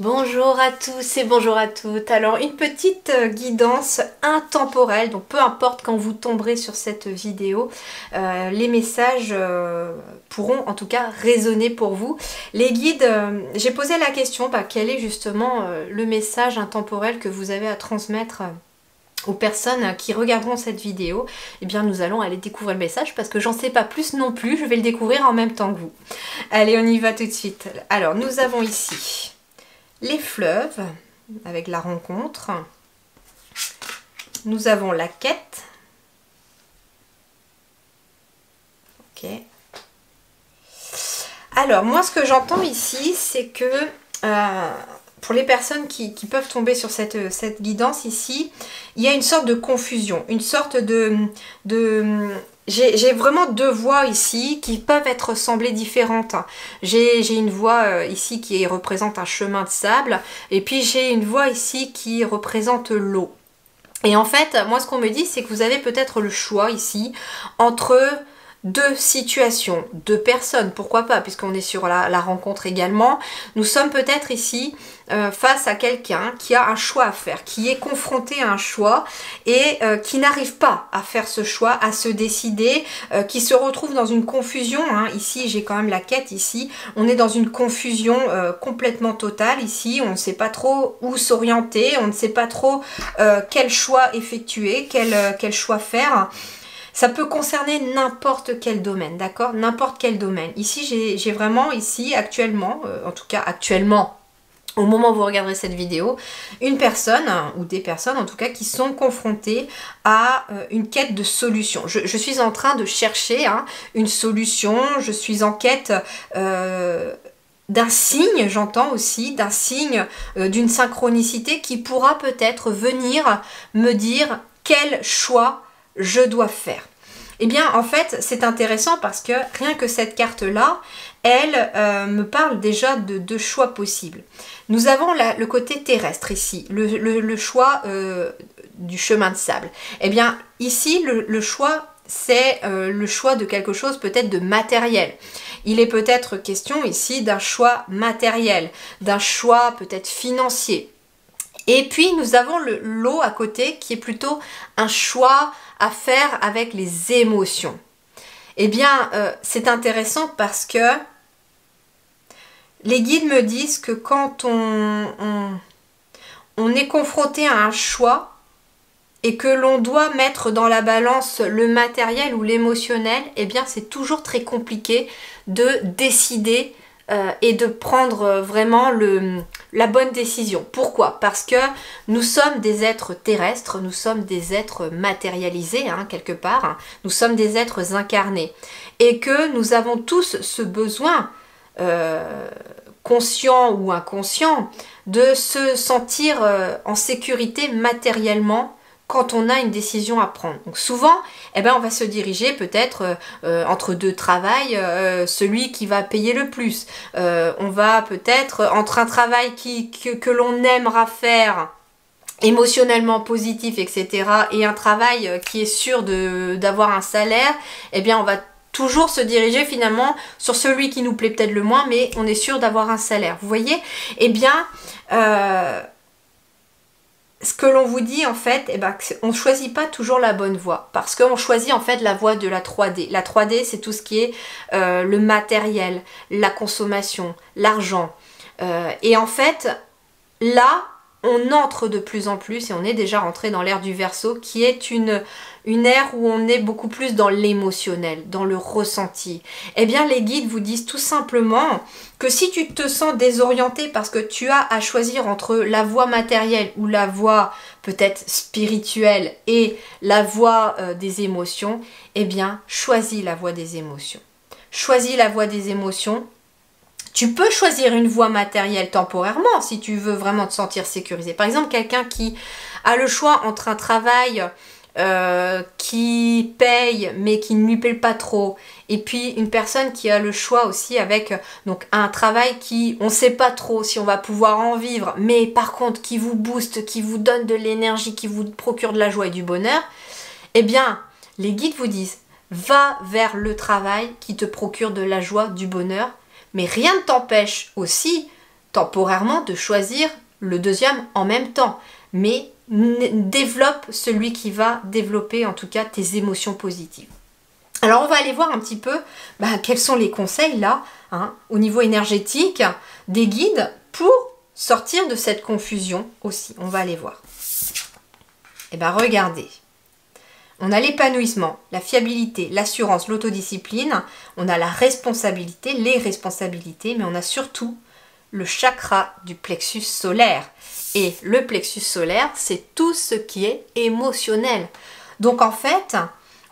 Bonjour à tous et bonjour à toutes. Alors une petite guidance intemporelle, donc peu importe quand vous tomberez sur cette vidéo, les messages pourront en tout cas résonner pour vous. Les guides, j'ai posé la question, quel est justement le message intemporel que vous avez à transmettre aux personnes qui regarderont cette vidéo. Eh bien nous allons aller découvrir le message parce que j'en sais pas plus non plus, je vais le découvrir en même temps que vous. Allez, on y va tout de suite. Alors nous avons ici les fleuves, avec la rencontre. Nous avons la quête. Ok. Alors, moi, ce que j'entends ici, c'est que pour les personnes qui peuvent tomber sur cette guidance ici, il y a une sorte de confusion, une sorte de j'ai vraiment deux voix ici qui peuvent être semblées différentes. J'ai une voix ici qui représente un chemin de sable et puis j'ai une voix ici qui représente l'eau. Et en fait, moi ce qu'on me dit, c'est que vous avez peut-être le choix ici entre deux situations, deux personnes, pourquoi pas, puisqu'on est sur la rencontre également. Nous sommes peut-être ici face à quelqu'un qui a un choix à faire, qui est confronté à un choix et qui n'arrive pas à faire ce choix, à se décider, qui se retrouve dans une confusion. Ici, j'ai quand même la quête ici. On est dans une confusion complètement totale ici. On ne sait pas trop où s'orienter, on ne sait pas trop quel choix effectuer, quel choix faire. Ça peut concerner n'importe quel domaine, d'accord? N'importe quel domaine. Ici, j'ai vraiment ici, actuellement, en tout cas actuellement, au moment où vous regarderez cette vidéo, une personne, ou des personnes en tout cas, qui sont confrontées à une quête de solution. Je suis en train de chercher une solution, je suis en quête d'un signe, j'entends aussi, d'un signe, d'une synchronicité qui pourra peut-être venir me dire quel choix je dois faire. Eh bien, en fait, c'est intéressant parce que rien que cette carte-là, elle me parle déjà de deux choix possibles. Nous avons le côté terrestre ici, le choix du chemin de sable. Eh bien, ici, le choix, c'est le choix de quelque chose peut-être de matériel. Il est peut-être question ici d'un choix matériel, d'un choix peut-être financier. Et puis nous avons l'eau à côté qui est plutôt un choix à faire avec les émotions. Eh bien, c'est intéressant parce que les guides me disent que quand on est confronté à un choix et que l'on doit mettre dans la balance le matériel ou l'émotionnel, eh bien c'est toujours très compliqué de décider et de prendre vraiment la bonne décision. Pourquoi? Parce que nous sommes des êtres terrestres, nous sommes des êtres matérialisés quelque part, nous sommes des êtres incarnés et que nous avons tous ce besoin conscient ou inconscient de se sentir en sécurité matériellement quand on a une décision à prendre. Donc souvent, on va se diriger peut-être entre deux travails, celui qui va payer le plus. On va peut-être, entre un travail que l'on aimera faire, émotionnellement positif, etc., et un travail qui est sûr d'avoir un salaire, on va toujours se diriger finalement sur celui qui nous plaît peut-être le moins, mais on est sûr d'avoir un salaire. Vous voyez? Ce que l'on vous dit en fait, on ne choisit pas toujours la bonne voie parce qu'on choisit en fait la voie de la 3D. La 3D, c'est tout ce qui est le matériel, la consommation, l'argent. Et en fait, là, on entre de plus en plus et on est déjà rentré dans l'ère du Verseau qui est une ère où on est beaucoup plus dans l'émotionnel, dans le ressenti. Eh bien, les guides vous disent tout simplement que si tu te sens désorienté parce que tu as à choisir entre la voie matérielle ou la voie peut-être spirituelle et la voie des émotions, eh bien, choisis la voie des émotions. Choisis la voie des émotions. Tu peux choisir une voie matérielle temporairement si tu veux vraiment te sentir sécurisé. Par exemple, quelqu'un qui a le choix entre un travail qui paye mais qui ne lui paye pas trop et puis une personne qui a le choix aussi avec donc un travail qui on ne sait pas trop si on va pouvoir en vivre mais par contre qui vous booste, qui vous donne de l'énergie, qui vous procure de la joie et du bonheur, eh bien les guides vous disent va vers le travail qui te procure de la joie, du bonheur. Mais rien ne t'empêche aussi temporairement de choisir le deuxième en même temps, mais développe celui qui va développer en tout cas tes émotions positives. Alors on va aller voir un petit peu quels sont les conseils là, au niveau énergétique, des guides pour sortir de cette confusion aussi. On va aller voir. Et bien regardez, on a l'épanouissement, la fiabilité, l'assurance, l'autodiscipline, on a la responsabilité, les responsabilités, mais on a surtout le chakra du plexus solaire. Et le plexus solaire, c'est tout ce qui est émotionnel. Donc en fait,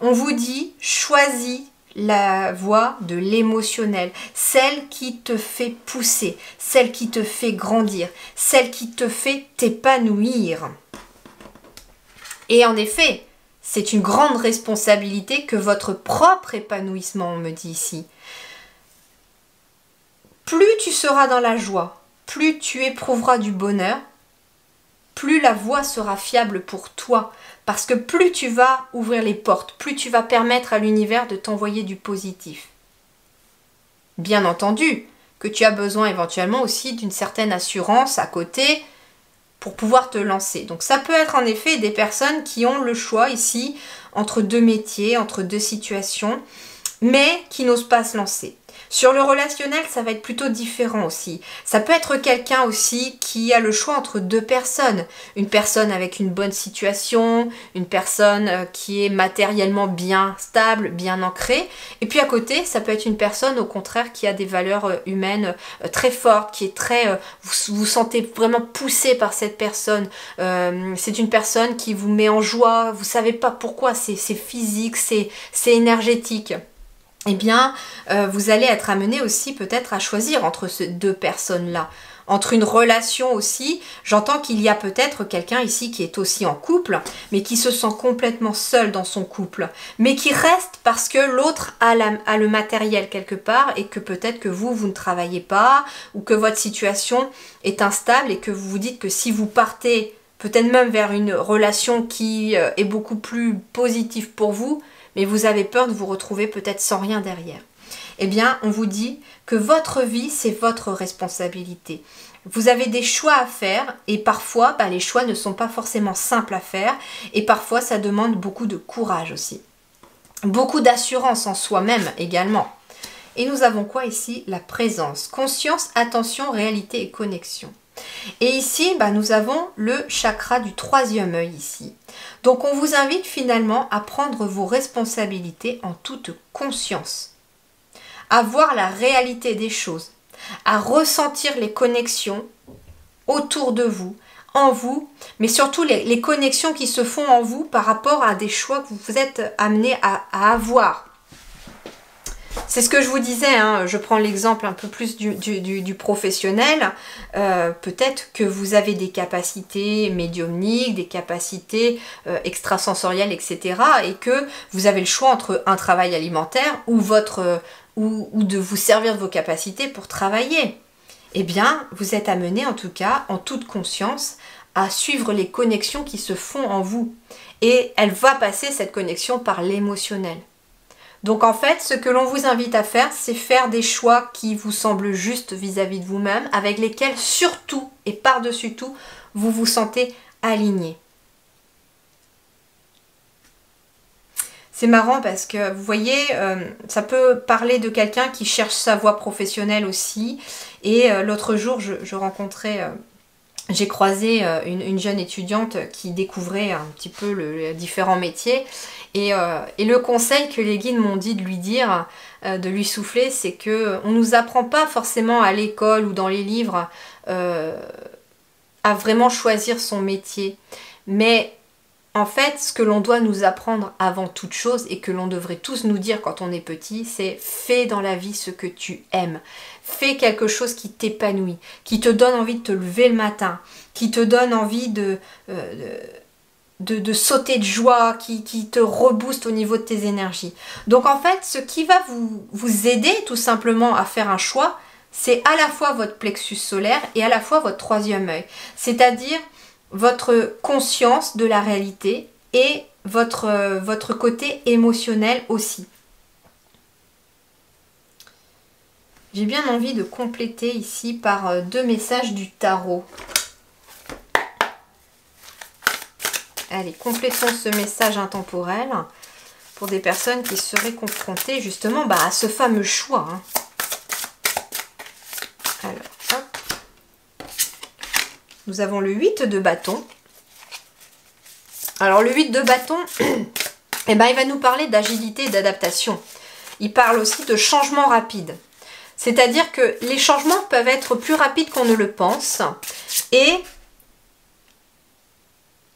on vous dit, choisis la voie de l'émotionnel, celle qui te fait pousser, celle qui te fait grandir, celle qui te fait t'épanouir. Et en effet, c'est une grande responsabilité que votre propre épanouissement, on me dit ici. Plus tu seras dans la joie, plus tu éprouveras du bonheur, plus la voie sera fiable pour toi. Parce que plus tu vas ouvrir les portes, plus tu vas permettre à l'univers de t'envoyer du positif. Bien entendu que tu as besoin éventuellement aussi d'une certaine assurance à côté pour pouvoir te lancer. Donc ça peut être en effet des personnes qui ont le choix ici entre deux métiers, entre deux situations, mais qui n'osent pas se lancer. Sur le relationnel, ça va être plutôt différent aussi. Ça peut être quelqu'un aussi qui a le choix entre deux personnes. Une personne avec une bonne situation, une personne qui est matériellement bien stable, bien ancrée. Et puis à côté, ça peut être une personne au contraire qui a des valeurs humaines très fortes, qui est très... vous vous sentez vraiment poussé par cette personne. C'est une personne qui vous met en joie, vous savez pas pourquoi, c'est physique, c'est énergétique. Eh bien, vous allez être amené aussi peut-être à choisir entre ces deux personnes-là. Entre une relation aussi, j'entends qu'il y a peut-être quelqu'un ici qui est aussi en couple, mais qui se sent complètement seul dans son couple, mais qui reste parce que l'autre a le matériel quelque part et que peut-être que vous ne travaillez pas ou que votre situation est instable et que vous vous dites que si vous partez peut-être même vers une relation qui est beaucoup plus positive pour vous, mais vous avez peur de vous retrouver peut-être sans rien derrière. Eh bien, on vous dit que votre vie, c'est votre responsabilité. Vous avez des choix à faire et parfois, les choix ne sont pas forcément simples à faire et parfois, ça demande beaucoup de courage aussi. Beaucoup d'assurance en soi-même également. Et nous avons quoi ici? La présence, conscience, attention, réalité et connexion. Et ici, nous avons le chakra du troisième œil ici. Donc on vous invite finalement à prendre vos responsabilités en toute conscience, à voir la réalité des choses, à ressentir les connexions autour de vous, en vous, mais surtout les connexions qui se font en vous par rapport à des choix que vous êtes amenés à avoir. C'est ce que je vous disais, je prends l'exemple un peu plus du professionnel. Peut-être que vous avez des capacités médiumniques, des capacités extrasensorielles, etc. Et que vous avez le choix entre un travail alimentaire ou de vous servir de vos capacités pour travailler. Eh bien, vous êtes amené en tout cas, en toute conscience, à suivre les connexions qui se font en vous. Et elle va passer cette connexion par l'émotionnel. Donc en fait, ce que l'on vous invite à faire, c'est faire des choix qui vous semblent justes vis-à-vis de vous-même, avec lesquels surtout et par-dessus tout, vous vous sentez aligné. C'est marrant parce que vous voyez, ça peut parler de quelqu'un qui cherche sa voie professionnelle aussi. Et l'autre jour, je rencontrais... J'ai croisé une jeune étudiante qui découvrait un petit peu les différents métiers et le conseil que les guides m'ont dit de lui dire, de lui souffler, c'est que on nous apprend pas forcément à l'école ou dans les livres à vraiment choisir son métier. Mais en fait, ce que l'on doit nous apprendre avant toute chose et que l'on devrait tous nous dire quand on est petit, c'est fais dans la vie ce que tu aimes. Fais quelque chose qui t'épanouit, qui te donne envie de te lever le matin, qui te donne envie de sauter de joie, qui te rebooste au niveau de tes énergies. Donc en fait, ce qui va vous aider tout simplement à faire un choix, c'est à la fois votre plexus solaire et à la fois votre troisième œil. C'est-à-dire votre conscience de la réalité et votre côté émotionnel aussi. J'ai bien envie de compléter ici par 2 messages du tarot. Allez, complétons ce message intemporel pour des personnes qui seraient confrontées justement à ce fameux choix. Hein. Alors, hop. Nous avons le 8 de bâton. Alors, le 8 de bâton, il va nous parler d'agilité et d'adaptation. Il parle aussi de changement rapide. C'est-à-dire que les changements peuvent être plus rapides qu'on ne le pense. Et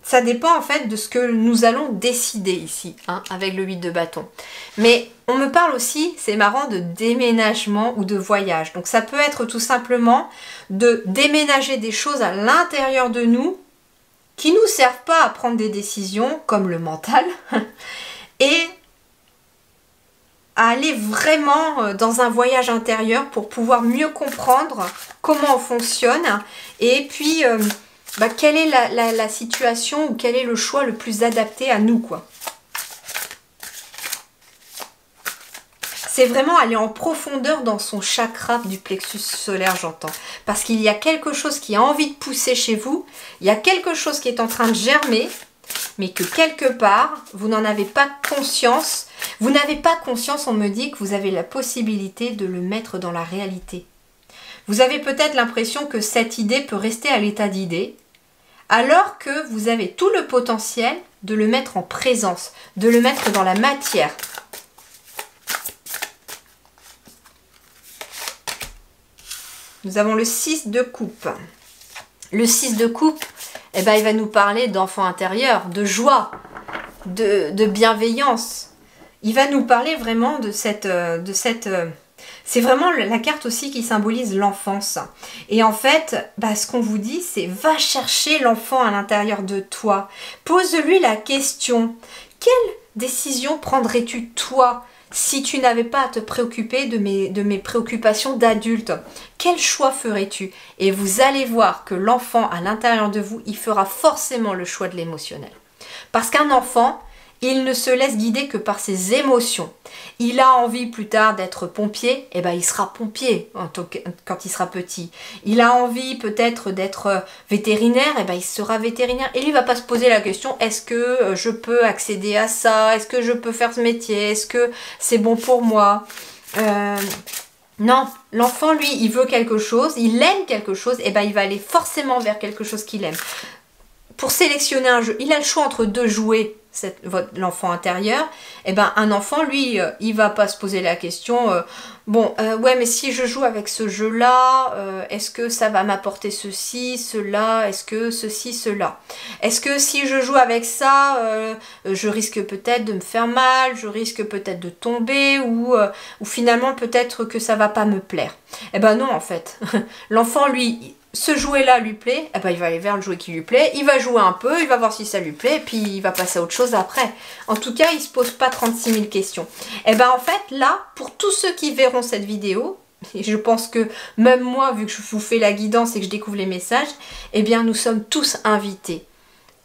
ça dépend en fait de ce que nous allons décider ici, hein, avec le 8 de bâton. Mais on me parle aussi, c'est marrant, de déménagement ou de voyage. Donc ça peut être tout simplement de déménager des choses à l'intérieur de nous qui ne nous servent pas à prendre des décisions, comme le mental, et à aller vraiment dans un voyage intérieur pour pouvoir mieux comprendre comment on fonctionne et puis quelle est la situation ou quel est le choix le plus adapté à nous, quoi. C'est vraiment aller en profondeur dans son chakra du plexus solaire, j'entends. Parce qu'il y a quelque chose qui a envie de pousser chez vous, il y a quelque chose qui est en train de germer, mais que quelque part, vous n'en avez pas conscience. Vous n'avez pas conscience, on me dit, que vous avez la possibilité de le mettre dans la réalité. Vous avez peut-être l'impression que cette idée peut rester à l'état d'idée, alors que vous avez tout le potentiel de le mettre en présence, de le mettre dans la matière. Nous avons le 6 de coupe. Le 6 de coupe, il va nous parler d'enfant intérieur, de joie, de bienveillance. Il va nous parler vraiment de cette c'est vraiment la carte aussi qui symbolise l'enfance. Et en fait, ce qu'on vous dit, c'est va chercher l'enfant à l'intérieur de toi. Pose-lui la question. Quelle décision prendrais-tu toi si tu n'avais pas à te préoccuper de mes préoccupations d'adulte? Quel choix ferais-tu? Et vous allez voir que l'enfant à l'intérieur de vous, il fera forcément le choix de l'émotionnel. Parce qu'un enfant, il ne se laisse guider que par ses émotions. Il a envie plus tard d'être pompier, il sera pompier quand il sera petit. Il a envie peut-être d'être vétérinaire, il sera vétérinaire. Et lui, il ne va pas se poser la question, est-ce que je peux accéder à ça? Est-ce que je peux faire ce métier? Est-ce que c'est bon pour moi? Non, l'enfant, lui, il veut quelque chose, il aime quelque chose, il va aller forcément vers quelque chose qu'il aime. Pour sélectionner un jeu, il a le choix entre 2 jouets, l'enfant intérieur. Un enfant, lui, il va pas se poser la question, ouais, mais si je joue avec ce jeu-là, est-ce que ça va m'apporter ceci, cela, est-ce que ceci, cela? Est-ce que si je joue avec ça, je risque peut-être de me faire mal, je risque peut-être de tomber, ou finalement peut-être que ça va pas me plaire? Non, en fait. L'enfant, lui, ce jouet-là lui plaît, il va aller vers le jouet qui lui plaît, il va jouer un peu, il va voir si ça lui plaît, puis il va passer à autre chose après. En tout cas, il ne se pose pas 36 000 questions. En fait, là, pour tous ceux qui verront cette vidéo, et je pense que même moi, vu que je vous fais la guidance et que je découvre les messages, nous sommes tous invités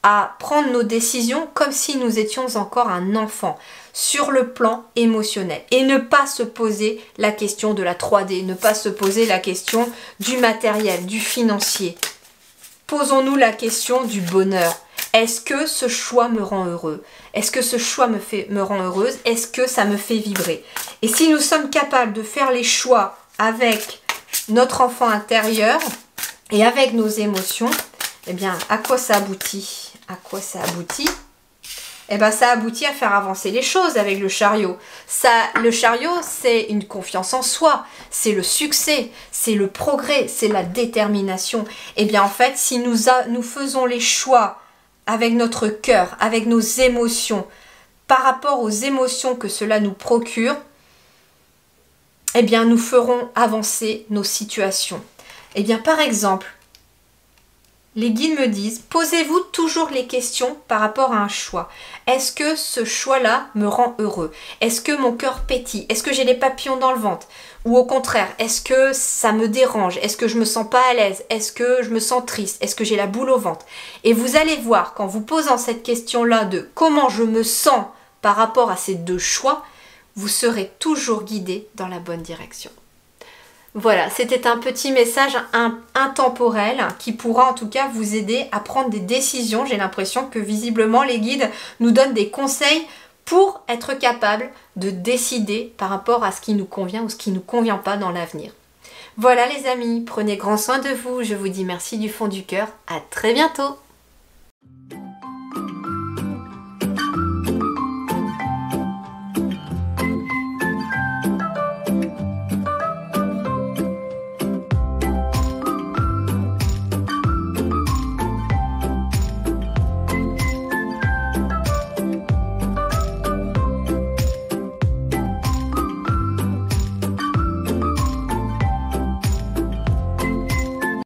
à prendre nos décisions comme si nous étions encore un enfant sur le plan émotionnel et ne pas se poser la question de la 3D, ne pas se poser la question du matériel, du financier. Posons-nous la question du bonheur. Est-ce que ce choix me rend heureux? Est-ce que ce choix me rend heureuse? Est-ce que ça me fait vibrer? Et si nous sommes capables de faire les choix avec notre enfant intérieur et avec nos émotions, à quoi ça aboutit? À quoi ça aboutit? Ça aboutit à faire avancer les choses avec le chariot. Le chariot, c'est une confiance en soi, c'est le succès, c'est le progrès, c'est la détermination. En fait, si nous faisons les choix avec notre cœur, avec nos émotions, par rapport aux émotions que cela nous procure, nous ferons avancer nos situations. Par exemple, les guides me disent, posez-vous toujours les questions par rapport à un choix. Est-ce que ce choix-là me rend heureux? Est-ce que mon cœur pétille? Est-ce que j'ai les papillons dans le ventre? Ou au contraire, est-ce que ça me dérange? Est-ce que je me sens pas à l'aise? Est-ce que je me sens triste? Est-ce que j'ai la boule au ventre? Et vous allez voir, qu'en vous posant cette question-là de comment je me sens par rapport à ces 2 choix, vous serez toujours guidé dans la bonne direction. Voilà, c'était un petit message intemporel qui pourra en tout cas vous aider à prendre des décisions. J'ai l'impression que visiblement les guides nous donnent des conseils pour être capable de décider par rapport à ce qui nous convient ou ce qui ne nous convient pas dans l'avenir. Voilà les amis, prenez grand soin de vous. Je vous dis merci du fond du cœur. À très bientôt.